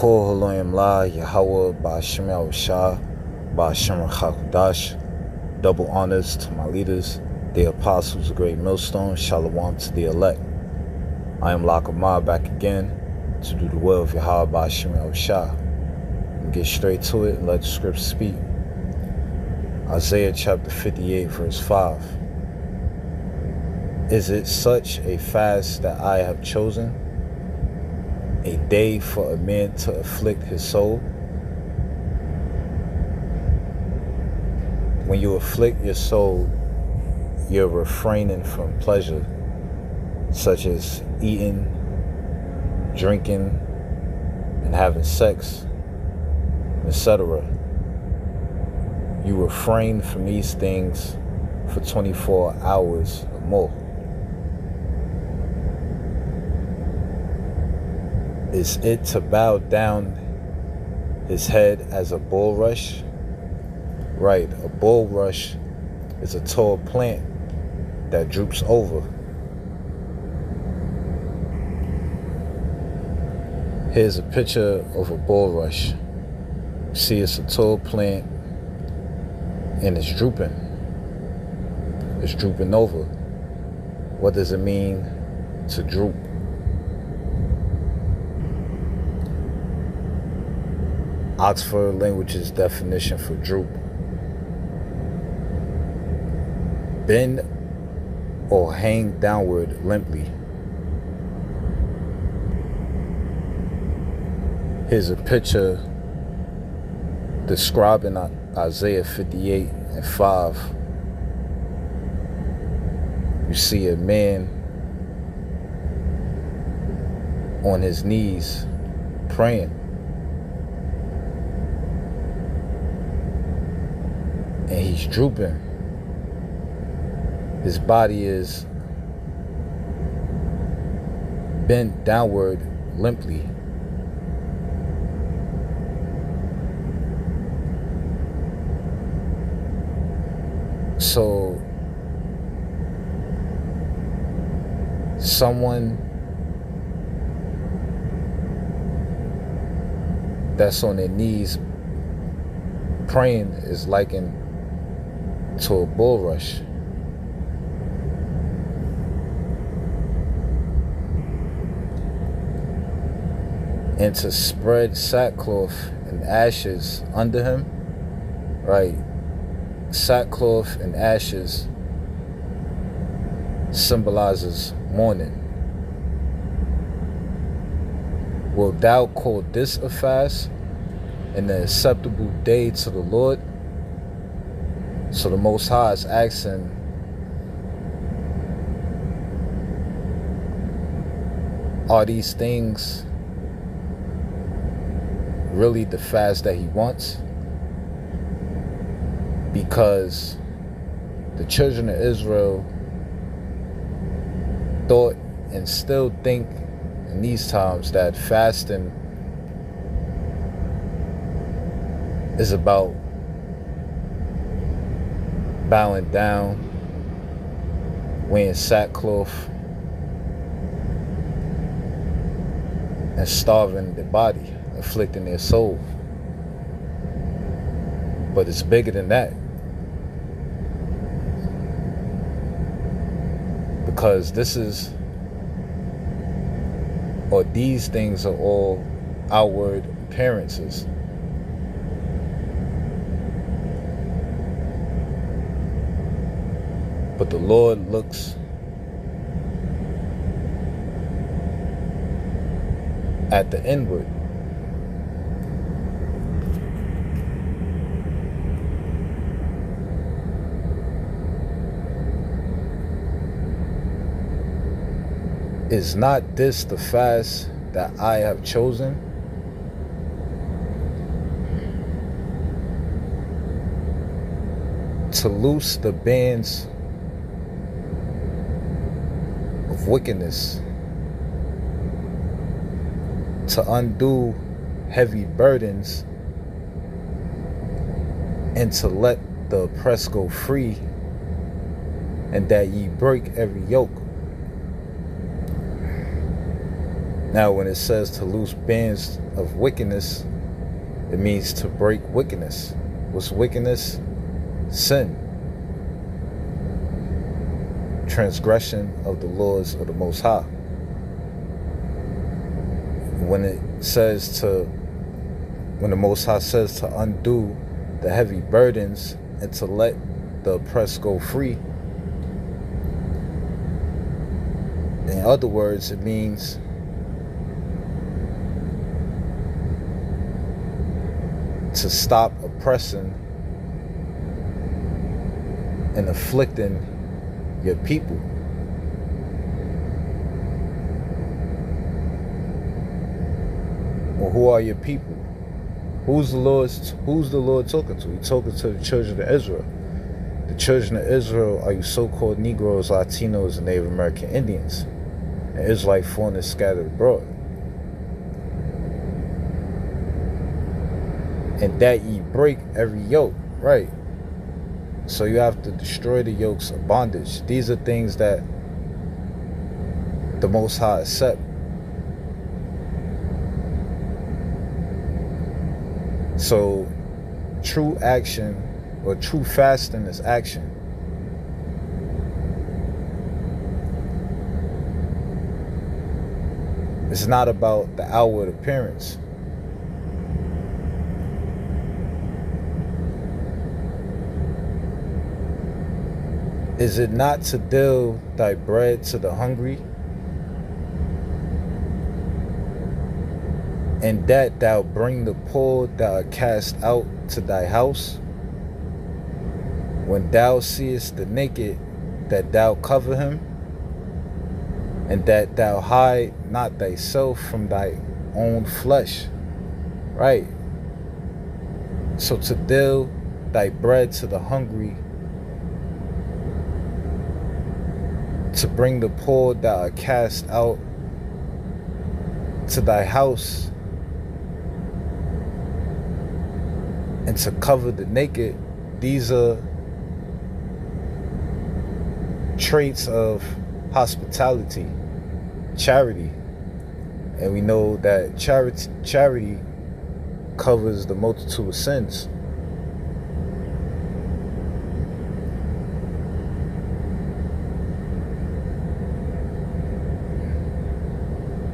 Kol Haloyim La Yahweh Ba'ashem Yahushua Ba'ashem Chakudash. Double honors to my leaders, the apostles, the great millstone. Shalom to the elect. I am Lakamah, back again to do the will of Yahweh Ba'ashem Yahushua. Get straight to it and let the scripture speak. Isaiah chapter 58 verse 5. Is it such a fast that I have chosen? A day for a man to afflict his soul? When you afflict your soul, you're refraining from pleasure, such as eating, drinking, and having sex, etc. You refrain from these things for 24 hours or more. Is it to bow down his head as a bulrush? Right, a bulrush is a tall plant that droops over. Here's a picture of a bulrush. See, it's a tall plant and it's drooping. It's drooping over. What does it mean to droop? Oxford Language's definition for droop: bend or hang downward limply. Here's a picture describing Isaiah 58 and 5. You see a man on his knees praying. And he's drooping. His body is bent downward limply. So someone that's on their knees praying is likened to a bulrush. And to spread sackcloth and ashes under him, right? Sackcloth and ashes symbolizes mourning. Wilt thou call this a fast and an acceptable day to the Lord? So the Most High is asking, are these things really the fast that he wants? Because the children of Israel thought and still think in these times that fasting is about bowing down, wearing sackcloth, and starving their body, afflicting their soul. But it's bigger than that. Because these things are all outward appearances. But the Lord looks at the inward. Is not this the fast that I have chosen? To loose the bands of wickedness, to undo heavy burdens, and to let the oppressed go free, and that ye break every yoke. Now, when it says to loose bands of wickedness, it means to break wickedness. What's wickedness? Sin. Transgression of the laws of the Most High. When the Most High says to undo the heavy burdens and to let the oppressed go free, in other words, it means to stop oppressing and afflicting your people. Well, who are your people? Who's the Lord talking to? He's talking to the children of Israel. The children of Israel are you so-called Negroes, Latinos, and Native American Indians, and Israelite foreigners scattered abroad. And that ye break every yoke, right? So you have to destroy the yokes of bondage. These are things that the Most High accept. So true action, or true fasting, is action. It's not about the outward appearance. Is it not to deal thy bread to the hungry, and that thou bring the poor thou art cast out to thy house? When thou seest the naked, that thou cover him, and that thou hide not thyself from thy own flesh. Right? So to deal thy bread to the hungry, to bring the poor that are cast out to thy house, and to cover the naked, these are traits of hospitality, charity. And we know that charity covers the multitude of sins.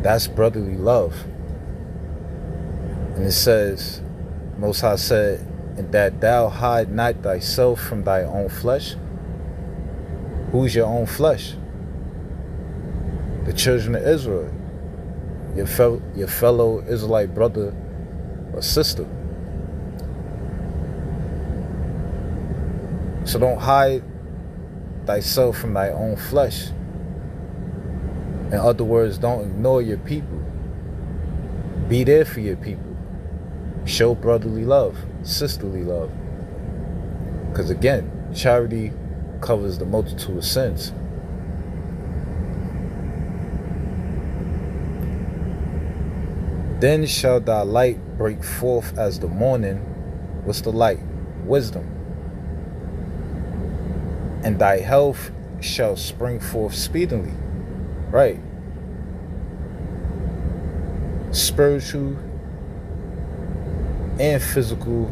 That's brotherly love. And it says, Most High said, and that thou hide not thyself from thy own flesh. Who's your own flesh? The children of Israel. Your fellow Israelite brother or sister. So don't hide thyself from thy own flesh. In other words, don't ignore your people. Be there for your people. Show brotherly love, sisterly love. Because again, charity covers the multitude of sins. Then shall thy light break forth as the morning. What's the light? Wisdom. And thy health shall spring forth speedily. Right. Spiritual and physical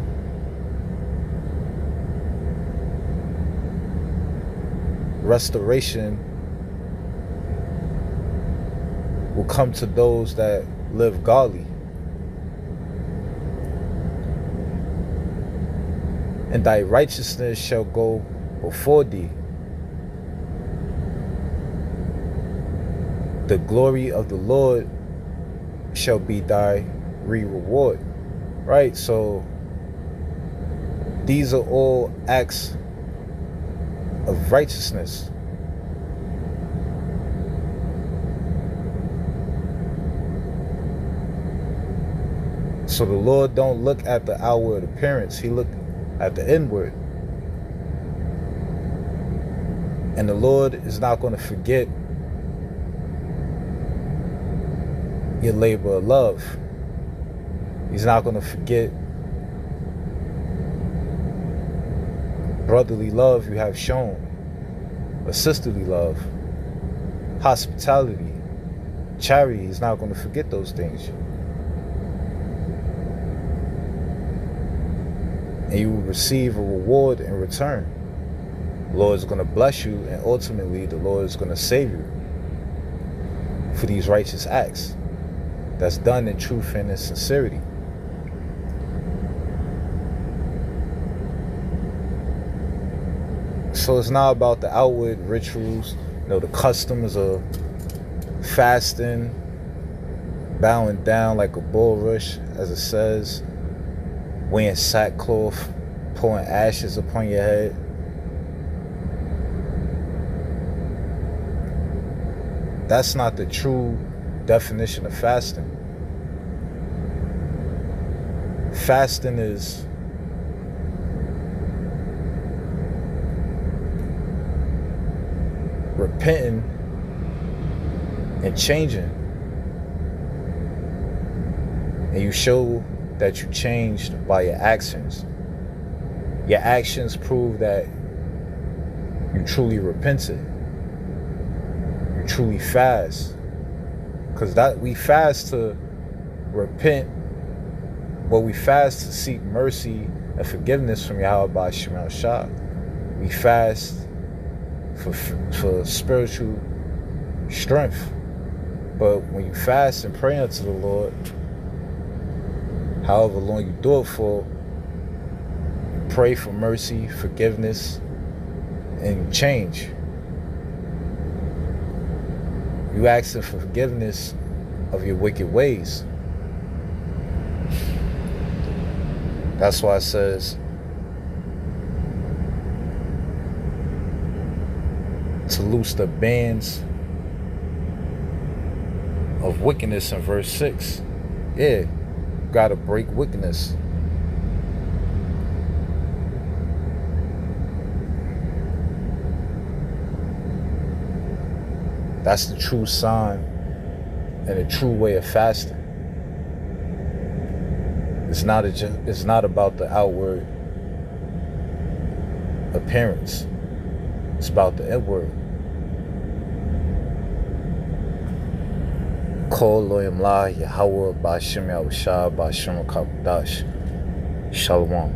restoration will come to those that live godly. And thy righteousness shall go before thee. The glory of the Lord shall be thy reward. Right? So these are all acts of righteousness. So the Lord don't look at the outward appearance. He look at the inward. And the Lord is not going to forget your labor of love. He's not going to forget brotherly love you have shown, or sisterly love, hospitality, charity. He's not going to forget those things. And you will receive a reward in return. The Lord is going to bless you, and ultimately the Lord is going to save you for these righteous acts that's done in truth and in sincerity. So it's not about the outward rituals, the customs of fasting, bowing down like a bulrush, as it says, wearing sackcloth, pouring ashes upon your head. That's not the true definition of fasting. Fasting is repenting and changing. And you show that you changed by your actions. Your actions prove that you truly repented. You truly fast. Because that we fast to repent, but we fast to seek mercy and forgiveness from Yahweh Ba'ashem Shah. We fast for spiritual strength. But when you fast and pray unto the Lord, however long you do it for, pray for mercy, forgiveness, and change. You asking for forgiveness of your wicked ways. That's why it says to loose the bands of wickedness in verse 6. Yeah, you gotta break wickedness. That's the true sign and the true way of fasting. It's not about the outward appearance. It's about the inward. Kol Loyam La Yahweh Ba'ashem Yahushua Ba'ashem Kadosh. Shalom.